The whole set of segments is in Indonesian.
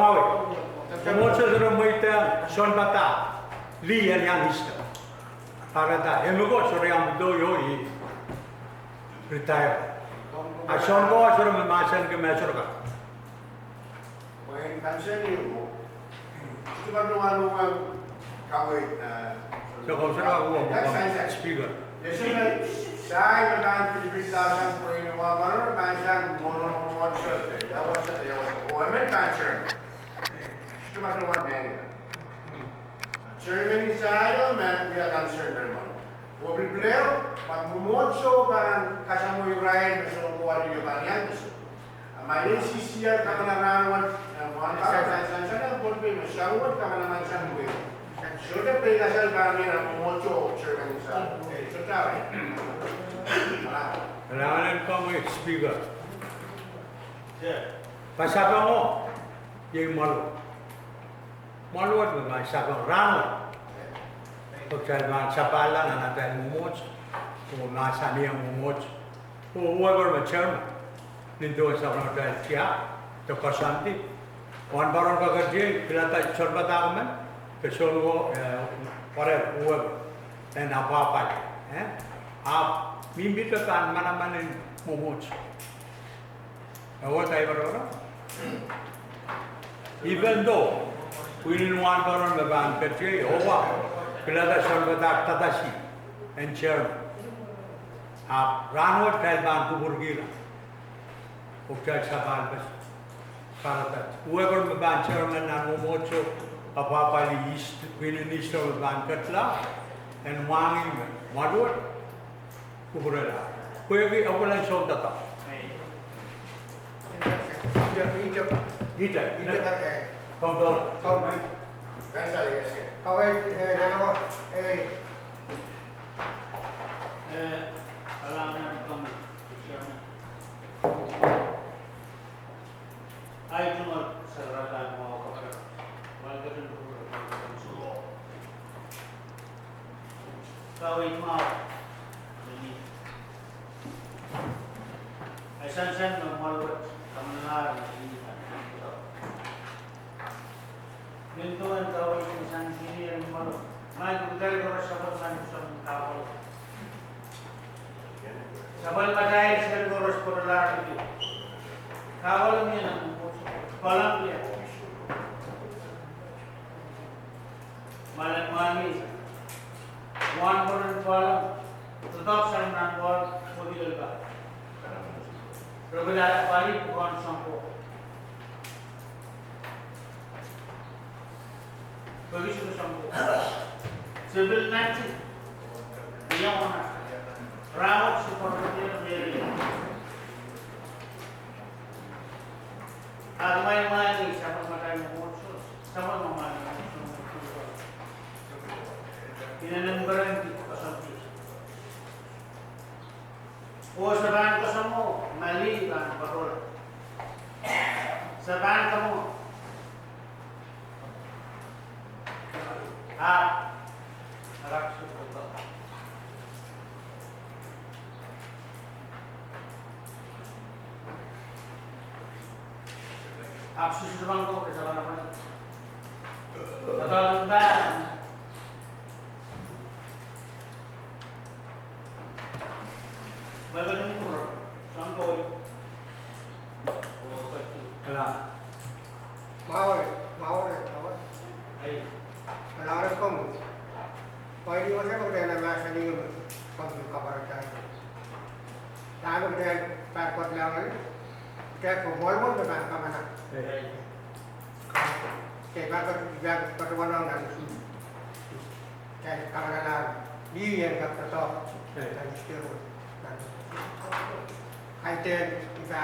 Walley. Promotion from Moita, Son Bata, Lee and Yanista. Parada, Emugo, sorry, I'm do you retire. I shall go from a Martian Commercial. When concerning you don't want to Speaker. Saya kan diberitakan peristiwa baru macam mono shot. That was women concern. Cuma keluar dari. Ceremony saya man dia concern memang. Wabri beliau, pak mumocho kan kasamu Israel besok kuat di Jepang tu. Amain sisia kameraman, wanita saya boleh masyarakat kameraman saya boleh. Sudah periksa kami nak mumocho ceremony saya. Kailangan pa mo speaker. Pasabi mo, yung malu. Maluwat mo nga, sabi mo, rano. Pagsabi mo, sa pala na natin mumuch, kung nasa niya mumuch, kung whoever mo chairman, nindoon sa mga dahil siya, ito kasanti. Kung baron ka kasi, kilata, sorbat ako man, kasi whatever, whoever, then apa-apa. आप मीम्बी तो कान मना मने मोमोच what I ever even though we didn't want to run the band petri over pilada sarvada tadashi and chairman आप रानवट फैल बांध को बुर्गीला उपचार सवाल बस Bharat whoever the band chairman na momocho apa-apa east minister of band katla and wanging Maduat, Kuburela. Kuyabi, awalan siya data. Dita. Kondol. Kawai, nama, I do not serve more welcome to Kawai mau ini. Asan-asan maluwat kamanar ini kan. Mintuan kawai insan sini yang malu. Mai kutai ko sabal man sam kawal. Sabal padai sel ko ros polar itu. Kawal ni nang kolam dia. Malam mami one modern column, tetap saya menangkal mobil lebar. Berbeda balik bukan sampo. Begitu sampo. Civil nanti dia mana? Rawat seperti dia. Agama ini sama macam musuh, sama macam ini berhenti pasal oh seban kamu mali kan betul seban kamu harap syukur absus seban kau kesalahan apa betul enggak Bagaimana pun, sampai Kala. mau. Ay, Kalau kamu, kalau ini macam kemudian masa ini kamu kabar cakap. Tapi kemudian pakot lawan, kita kebolon dengan kamera. Kita juga pertemuan dengan kamera lawan. Dia yang kata dan istilah. Kaiten kita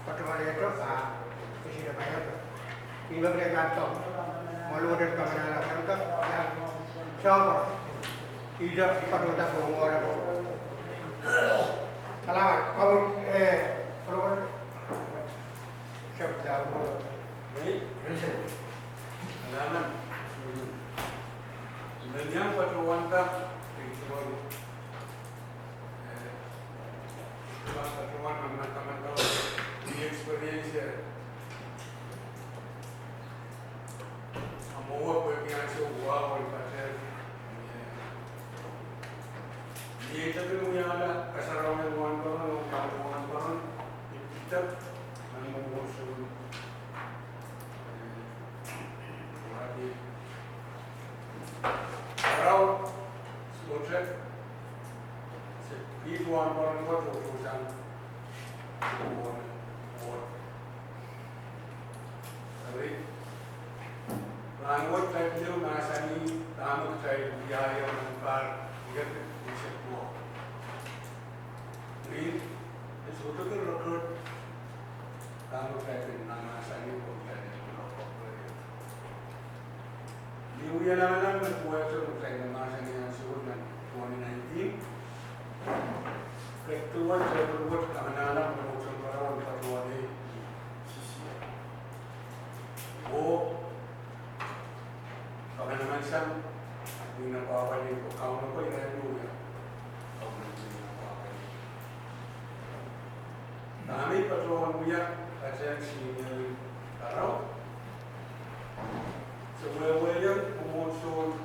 pertemuan itu sudah banyak. Ini berkaitan malu dan kamera lawan kan yang siapa tidak perlu tak orang. Kalau kamu perlu siapa tahu. Alaman. Sebenarnya pertemuan tak teman-teman tahu di experience tuan orang buat urusan Tapi Langgot saya beliau mengasani tamu saya biaya menempar dia bisa buat. Ini sebetulnya rekrut tamu saya mengasani pun saya Di usia lama berkuat sebelum saya mengasani yang sebelum 2019. Ketua saya berbuat anak-anak mengusul para ketua di UCCP. Kalau nama Islam, ini apa ini? Kau apa yang dulu ya? Kau ini apa ini? Kami patrol punya kajian sini taruh. Semuanya mengusul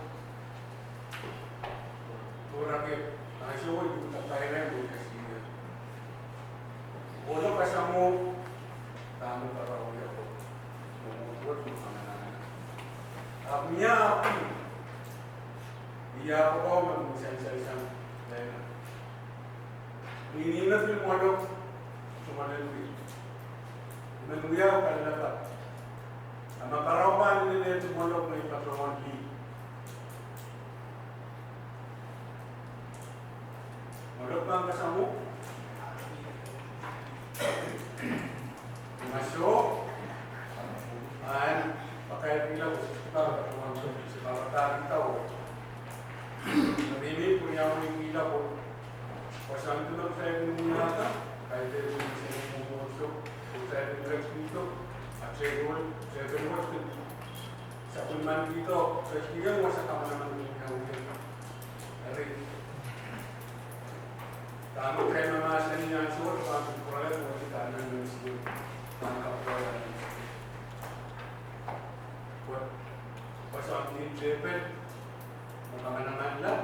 orang yang masuk itu tak payah buat sini. Orang pasamu tamu taruh ya. Mengusul Abnya dia apa misalnya ini film modok cuma lebih menunggu kalau dapat sama karawan ini itu modok mai patroan di modok bang kasamu masuk pakai bilang sebab kita tahu ini punya gila pun pasal itu saya menggunakan kayak dari sini masuk saya bilang itu saya berbuat supplement itu saya kira masa kawan-kawan dari tamu saya memasang yang sulit untuk proyek kita menunjukkan tangkap proyek pasal ini jepet mana-mana lah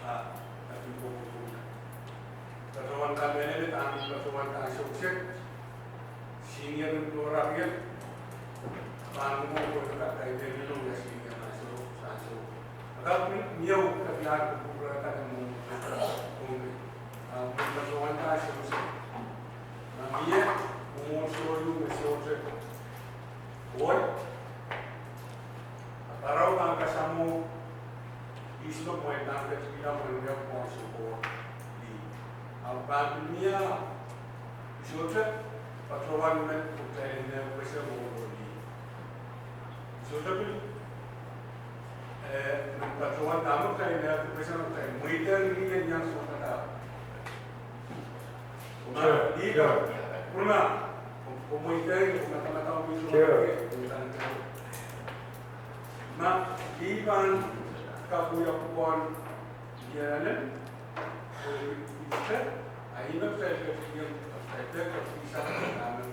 tapi buku pertemuan kami ini kami pertemuan kami sukses senior untuk rakyat kami mau berdekat dari dulu ya senior masuk kami miau kebiasaan beberapa yang pertemuan kami sukses kami ya mau selalu sukses buat Parau bang kasamu islo mo itang kita menunjuk mo support di alban dunia sudah patroan met putai ne pesa mo di sudah pun patroan tamu kai ne pesa mo kai muiter ni yang sudah tahu di puna muiter ni puna tahu Nah, iban kapuyapuan jalan, bisa, akhirnya saya bisa kami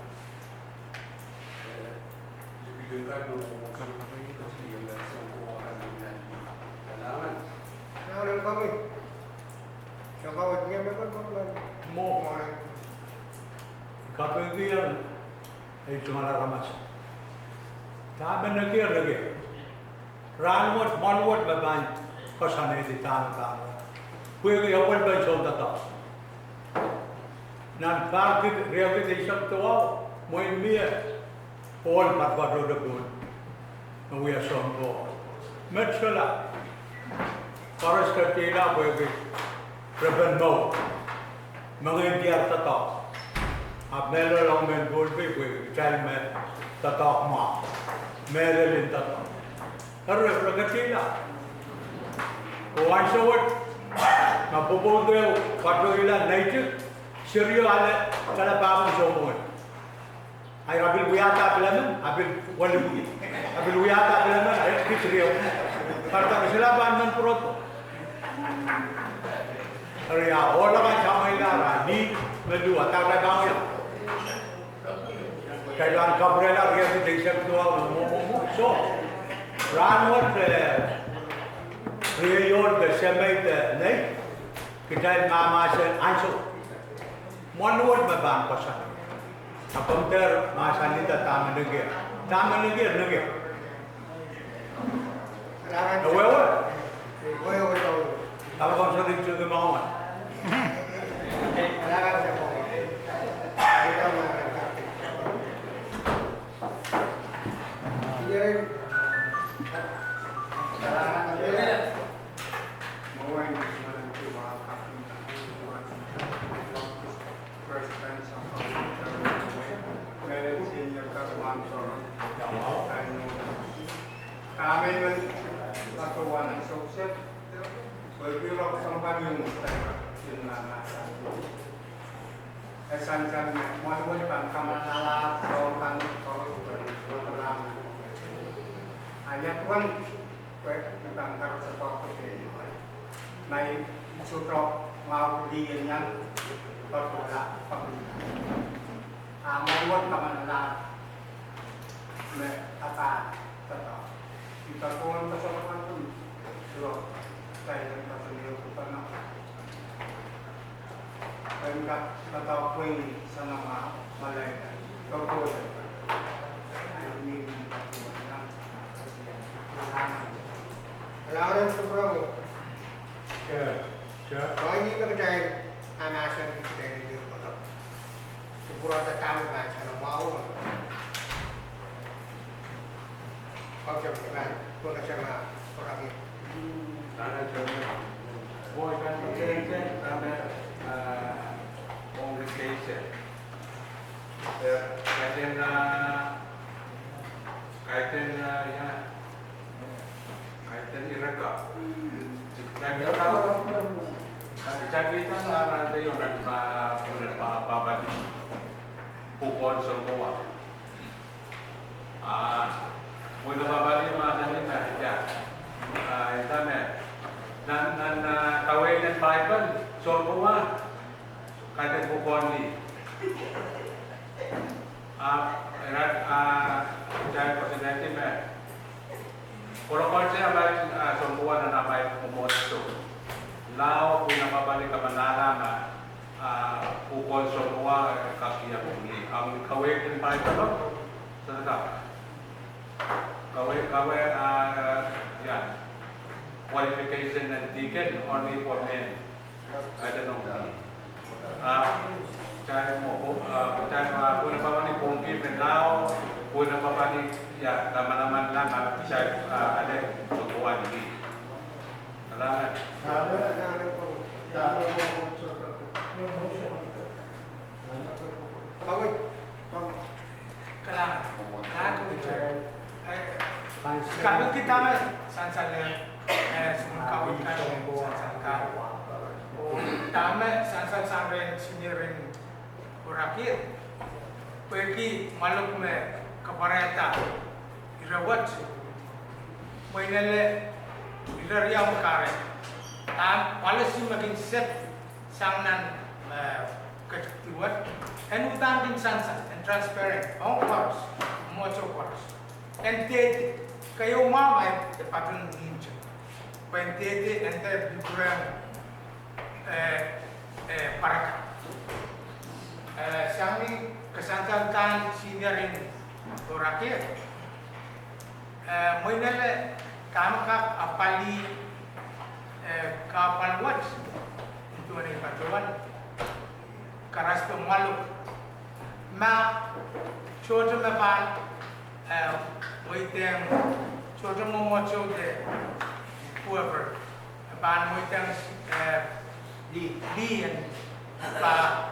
lebih dengar mengumumkan yang semua orang dan kenangan. Nah, kami, siapa memang korban? Mau, kami itu yang itu malah ramas. Tak benar lagi. Ranwat, manwat baban, kasane di tangan. Kue awal baca data. Nan parkir rehabilitation tu awal, main biar, all parpadu dekun. Nawi asam tu. Mercela, paras kerja kue reben mau, mengendiar data. Abnelo long men golpe kue child men data ma, merelin data. Harus berkecil lah. Orang sawat, nak berbuat dia patut ilah naik serius ada kalau bangun semua. Ayah abil wiata belaman, abil wali bui, abil wiata belaman, ayah kisriau. Karena selaban menperut. Ria orang macam ilah ni mendua tak ada bangun. Kalau kabrela dia tidak sedua so. Ranwat Riyor the Semite Night, Kitai Mama said, Answer. One word my bank was a compare Masanita Tamanigir Nugget. However, I'm going to the moment. Kailangan siya po. Ito mga nagkakit. Sige rin. Kailangan na rin. Maway na siya ng mga kapita. First time sa Meron senior ka sponsor. Kami man natuwa ng success. Pero ako sa mga yung yun na nasa. San-san, maluwal pa, kamanala, kautan, kautan, ayat wan, kita angkat sesuatu ke may sutra maulian yang bertolak maluwal kamanala, me apa, tetap kita pun kesalahan pun, sudah saya dan sendiri bukan pagkat natapoy sa mga malaya. Kapos. Ay, hindi mo lang. Kailangan rin sa bravo. Sure. Kung hindi ka dahil anasan ng dahil dito ko. Siguro sa kami ba siya ng mao. Pag siya mga, kung na siya mga parami. Sana siya. Boy, kan kailangan kami congregation. Kahit iraga. Kaya tahu. Jadi kita nanti yang nagpapabalik pupon semua. Muna babalik mga kanina, internet. Nan tawag ng Bible, semua kata pupon ni. Saya presidente me. Kalau konsep apa semua na namay pupon itu. Lao pinapabalik ka manala pupon semua kasiya pumili. Ang kawig ng Bible, sana kawig yan. Qualification and deacon only for men. I don't know. Cari mo cari puna pa ni pungki menlau puna pa ni ya naman lang bisa ada tutuan ini. Salamat. Kalau kita sansan semua kawin kan sansan kau, tama sansan sampai sinirin kurakir, pergi maluk me kapareta, irawat, mainale ilariam kare, policy makin set sangnan ketiwat, and utang din sansan and transparent, all course, much of course, and date kayo mamay patun ninja. Pentete ente bikurang paraka. Sami kesantan sinirin orakir. Moinele kamaka apali kapalwat itu ni patuan karas pemaluk ma chojo mepan moitem chojo momocho de whoever ban moitang di and pa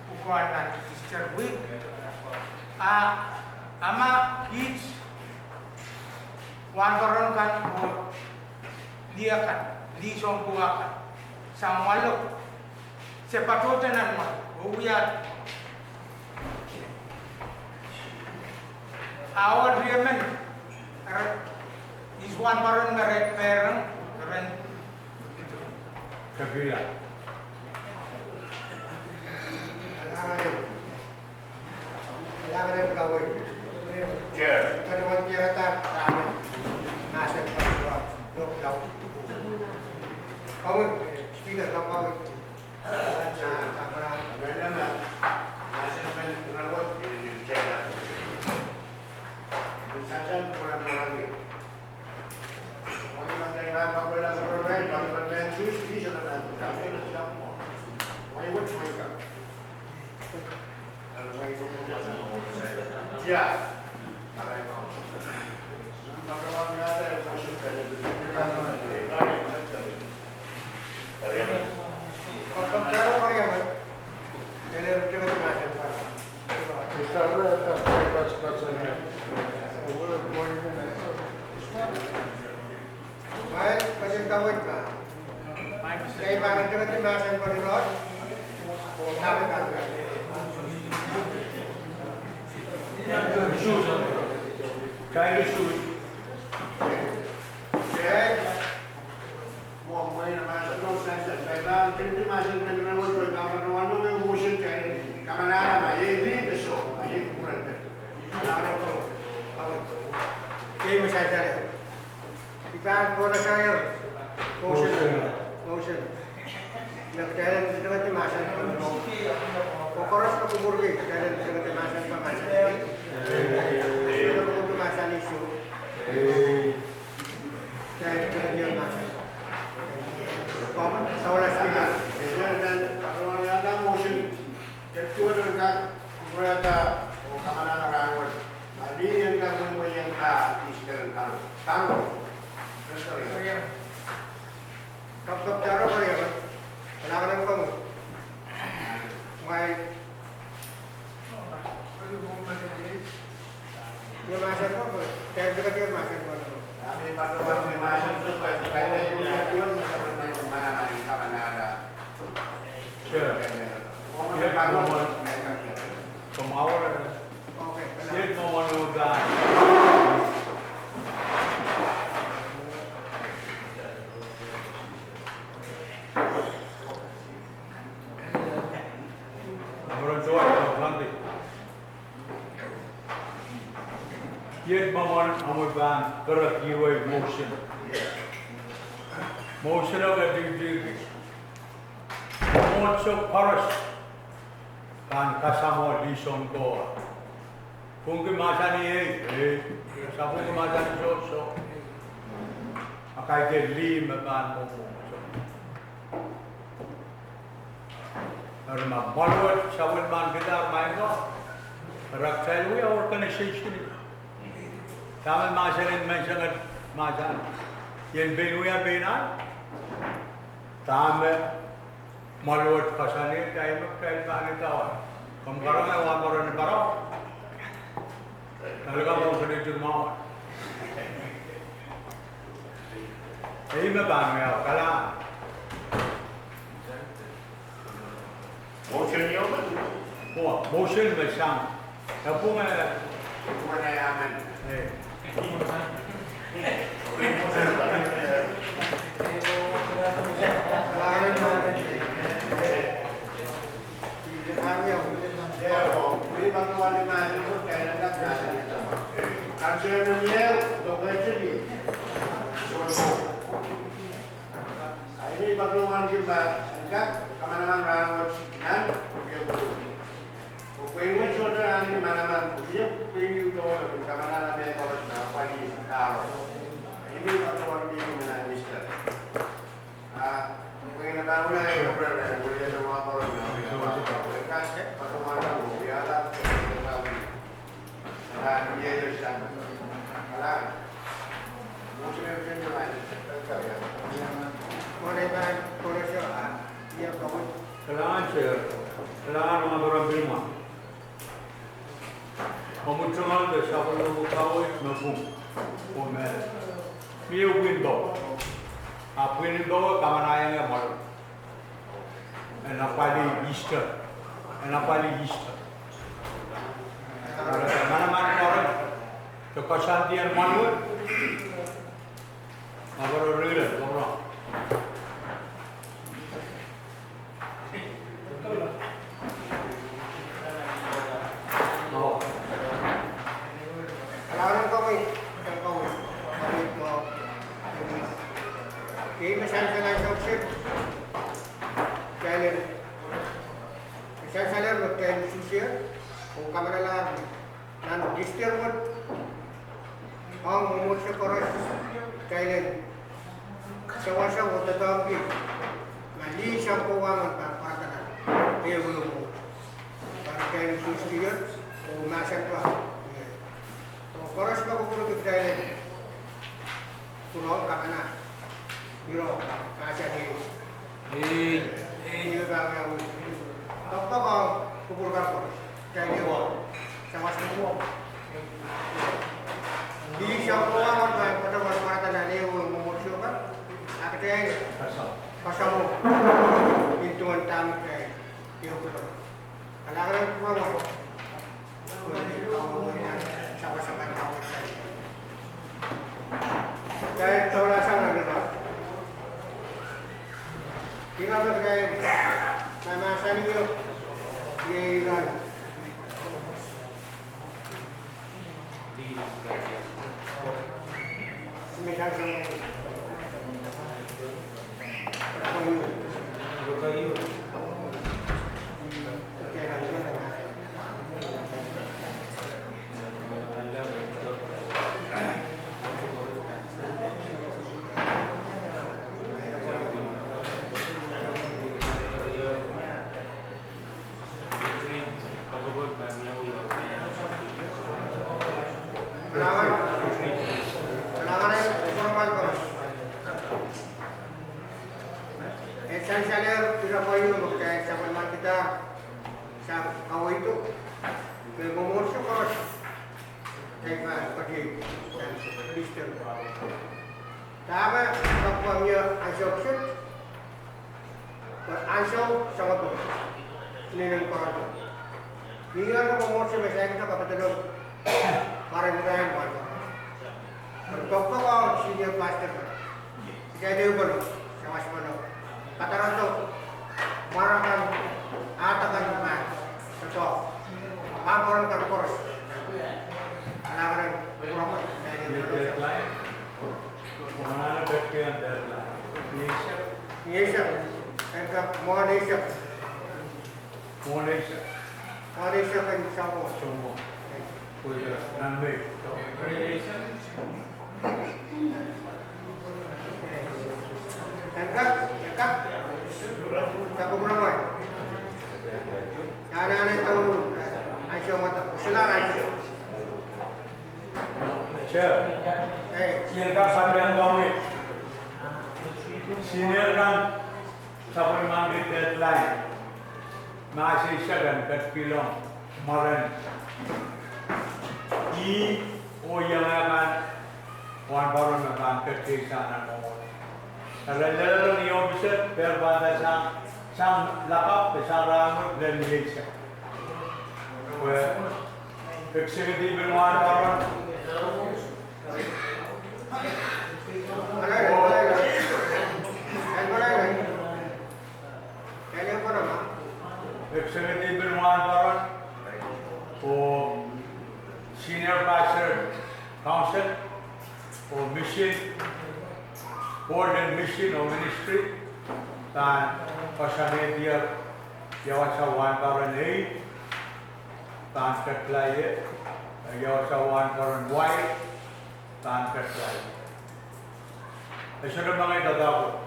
ukuan na Easter week ama kids wan karon kan mo dia kan di sompuwa kan sa malok sepatote nan ma uya our dreamen is one karon mere parent keren Kabila. Kailangan rin gawin. Chair. Kanuman kirata, kami. Nasa pagkawa. Lockdown. Kawin. Speaker lang kawin. Ganyan na. Nasa naman rawat, yung check na. Minsan kurang marami. Kung naman tayo napapala sa program, pag mag-mensus, hindi siya na natin. Kami na siya mo. Ya. Pagkawan nga tayo, motion ka na. Pagkakaro ko yan, kailangan ko na natin para. Baik, pasal kawin ka. Kaya parang ka natin masan pa rin ron. Sabi ka ka. Shoes. China shoes. Okay. Buang mo rin naman sa consensus. Kailangan pinipimasin ka na naman ko. Kapag may motion ka, kamanana, may beso. May kurang ka. Kailangan ko. Kaya masyadari. Ikaan ko na kayo. Motion. Kailan gusto natin masan pa rin ron. Kung koras na kuburgi, kailan gusto natin masan pa masan. Kailan ko tumasan issue. Kaya yun masan. Sa wala sila. Pagkawan nga na motion, kaya ka, kumulata, o kamanana ka, maliyan ka mo yan ka, iskal ka. Tango. Kapag daro ko yan, wala ka lang kamo. May yung masan ko, kaya dapat yung masan ko. Kami pagkawan may masan to, kaya yung yun, masarap na yung mananaling kamanana. Sure. Kung may pagkawan, may From our Okay, state no one will die. Yet Maman Amaban correct you motion. Motion of a duty. Also Paris kan kasama lison ko. Kung kumasa ni sabu kumasa ni so akai ke li maban mo. Arma malwat sawal man kita main ko. Raktal we organization. Taman masarin man sangat masan. Yen benuya benan. Tame malwat kasani time kail bani tawa. Kamkarang ay wamaran ni baraw. Talaga mo sa dito mo. Ay maban mo kala. motion niyo ba? Motion ba siyang? Tapos nga Kumanayaman. kailangan mga barang-bilma. Mamutungan da sa palo kawoy na bum. Pumel. Miyo window. A window kamanaya nga malo. Napali Easter. Easter. Mana-mana orang kepasantian manual. Abang real, abang. Kailangan ko may kaya masyadong lang sa ship. Kaya masyadong lang kaya susiya. Kung kamera lang non-register mo ang umot sa koras. Kaya sawa-sawa mo tatawag mali siya po waman para kaya mo para kaya susiya o masan pa. kaya pulau kakana biro kasih di ini kami yang apa kau pukul kapur kaya dia sama semua di siapa orang pada masa tadi umur siapa akhirnya pasamu hitungan tamu kayak dia betul kadang-kadang cuma mau sama-sama tahu kayak tahu rasa nggak gitu kita berkayak nama saya ini dia Iran misalnya esensialnya tidak perlu memakai sama kita awal itu berumur sekolah kayak pergi dan Kristen. Tapi kapannya asopsi beransur sangat bagus. Ini yang perlu. Bila berumur sebesar kita dapat terus barang-barang baru. Bertopok kalau senior pastor, jadi baru sama sepenuh. Kata Rasul, marakan atakan rumah, cocok. Laporan ke kurs. Anak-anak berapa? Deadline. Mana bagian deadline? Yes, engkau mau desa kan sama. Semua. Punya nanti. Engkau, siapa berapa? Anak-anak tahu, Aisyah mata, silakan Aisyah. Chair. Silakan sampai kami. Senior kan supplementary deadline. Masih sedang berpilih kemarin. Yang akan wan baru akan kerja sana nomor. Kalau ni officer berbanding sang lakap besar ramai dan Malaysia. Executive wan baru. Executive wan baru. Senior pastor council or mission board and mission or ministry dan pasangan dia jawasa wan baru ni dan ketlai jawasa wan baru Y dan ketlai. Esok mga dadako.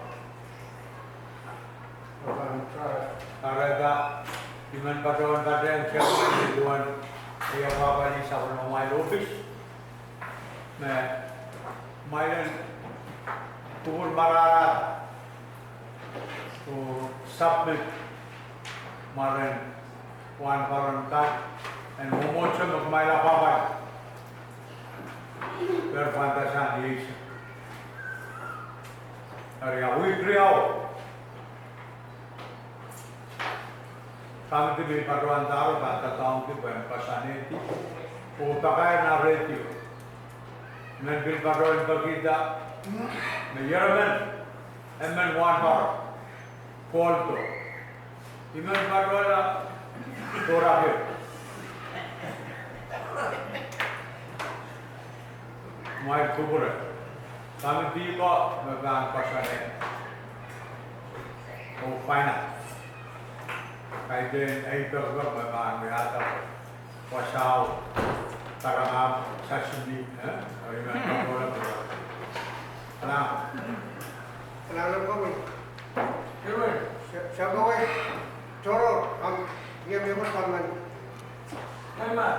Karena iman padawan kadang siapa yang tuan dia apa ni sama my office. Mainan turun barara to submit maran wan baron kat and momocho magmaila papai berfantasan di area wikriau kami di paduan taruh kata tahun itu berpasannya itu pakai narratif menbil paduan kita Jerman emang wan bar call to iman paduan terakhir Wiekupwur kami tiba megang pasannya final Kaiden ay berbuat memang berada pasal karena sasini, memang boleh berbuat. Nah, Selalu kami. Siapa kau? Coro, dia memang kaman. Memang.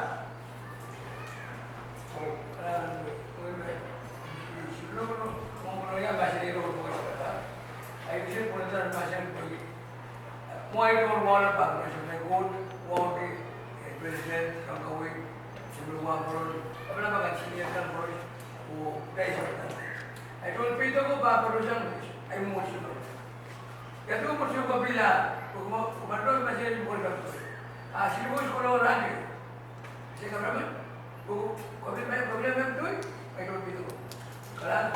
Kung ay doon wala pa, kasi may good, wali, president, kangkawin, sumuluwa ko rin. Apa na mga senior kan bro, o dahil sa ay doon pito ko ba, pero siyang ay musyo ko. Kaya doon musyo ko bila, kung kumandol masih yung bol ko. Sinubos ko na orang ni. Kasi kameraman, kung problema itu, ay doon pito ko. Kalau